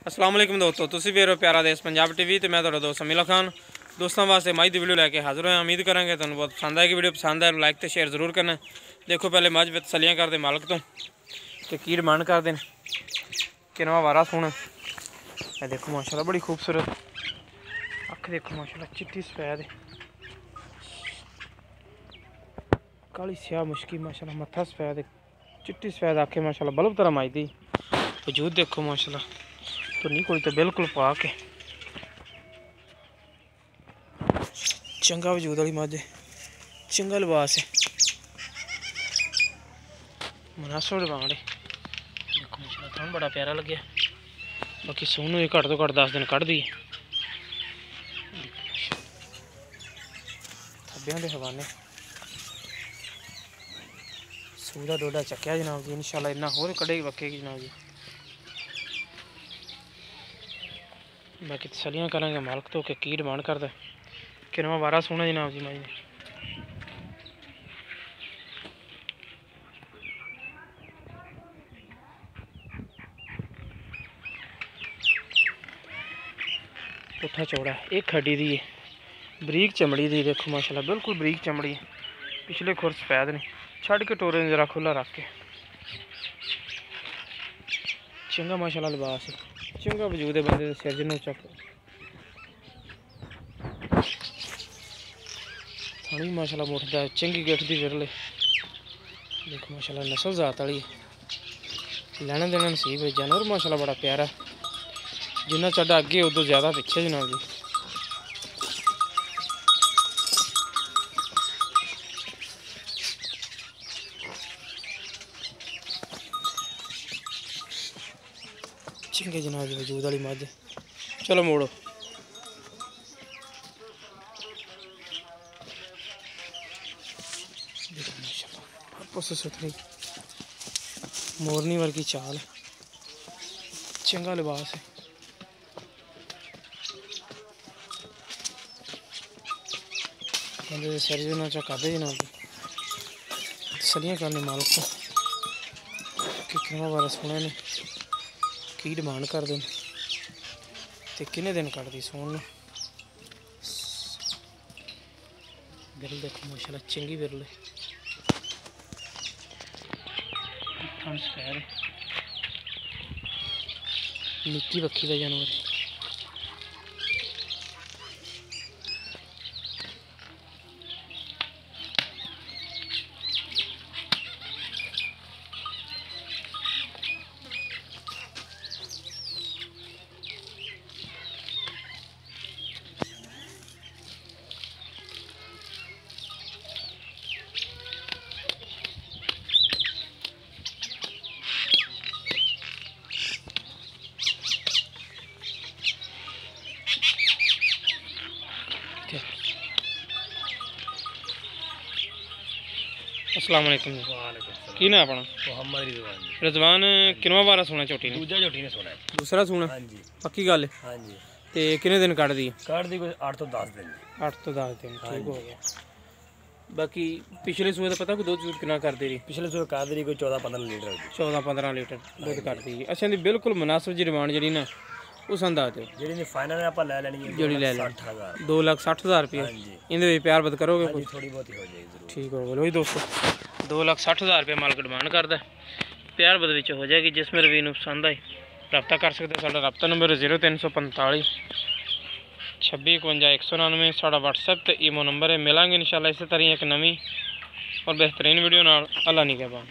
अस्सलाम वालेकुम दोस्तों, तुसीं वेख रहे हो प्यारा देश पंजाब टीवी ते मैं तुहाडा दोस्त अमीला खान। दोस्तों वास्ते मझ की वीडियो लैके हाजिर होया। उम्मीद करांगे तुहानूं बहुत पसंद आएगी। वीडियो पसंद आए लाइक तो शेयर जरूर करना। देखो पहले मझ तसलियां करते मालक तो कि की डिमांड करते हैं किनवा वारा सोना। मैं देखो माशाल्लाह बड़ी खूबसूरत अख देखो माशाल्लाह चिट्टी सफेद काली स्याह मुश्की माशाल्लाह मत्था सफेद चिट्टी सफेद आखे माशाल्लाह बल्ब तरह माजदी। वजूद देखो माशाल्लाह तो नहीं कोई तो बिल्कुल पा के चंगा वजूद वाली मझ चंगा लिबास है मुनासिब डिमांड है। देखो माशाल्लाह थान बड़ा प्यारा लगे। बाकी सून भी घट तो घट 10 दिन कढ़ दी थब्बियां के हवाने सूदा डोडा चक्या जनाब जी। इंशाल्लाह इन्ना होर कढ़ेगी वक्केगी जनाब जी। बाकी तसलियां करांगे मालक तो की डिमांड करदा किनवा वारा सोना जनाब जी। माई पुट्ठा चौड़ा एक खड्डी दी है बरीक चमड़ी दी। देखो माशाल्लाह बिल्कुल बरीक चमड़ी है। पिछले खुर सफेद ने छड़ के टोरे जरा खुला रख के चंगा माशाल्लाह लिबास है चंगा वजूद है बंदे सिर जिन्हों चक थानी माशाल्लाह मुठदा चंगी गिठ दी विरले। देखो माशाल्लाह नस्ल जात वाली लैना देना नसीब है। जानवर माशाल्लाह बड़ा प्यारा जिन्ना चढ़ा अगे उदों ज़्यादा पिछे जनाब जी। चंगे जनाब जी वजूद वाली मझ। चलो मोड़ो पुस सुथरी मोरनी वर्गी चाल चंगा लिबास है। बंदे सिर जिन्ना चकादे जनाब जी। तसलियां करने मालक को कि किनवा वारा सोने ने की डिमांड करते हैं तो किन्ने दिन कटदी सोन। बिरल देखो माशाल्लाह चंगी बिरल सफेद निक्की बक्खी का जानवर अस्सलाम वालेकुम। की ना अपना मोहम्मद रिजवान किनवा वारा सोना झोटी ने दूजा झोटी ने सोना है। दूसरा सोना हाँ जी पक्की गल है। हाँ जी ते किन्ने दिन कट दी कोई 8 तो 10 दिन 8 तो 10 दिन ठीक हो गया। बाकी पिछले सूए का पता कोई दूध कितना करती रही पिछले सूबे कर दी कोई 14-15 लीटर 14-15 लीटर दूध करती है। अच्छा दी बिल्कुल मुनासिब जी डिमांड जी ना उस अंदाज दो जी फाइनल आप ले लेनी है जी ले लें 2,60,000 रुपये। हाँ जी इन्हें प्यार बद करोगे हाँ जी थोड़ी बहुत ही हो जाएगी जरूर। ठीक हो गया वही दोस्तों 2,60,000 रुपये मालक डिमांड करता प्यार बद हो जाएगी। जिस मेरे वीर पसंद आए रब्ता कर सकते। साडा रब्ता नंबर 0345 26 51 199 साडा WhatsApp ते ईमो नंबर है। मिलांगे इंशाल्लाह इस तरह एक नवी और बेहतरीन वीडियो नाल। अल्लाह निगहबान।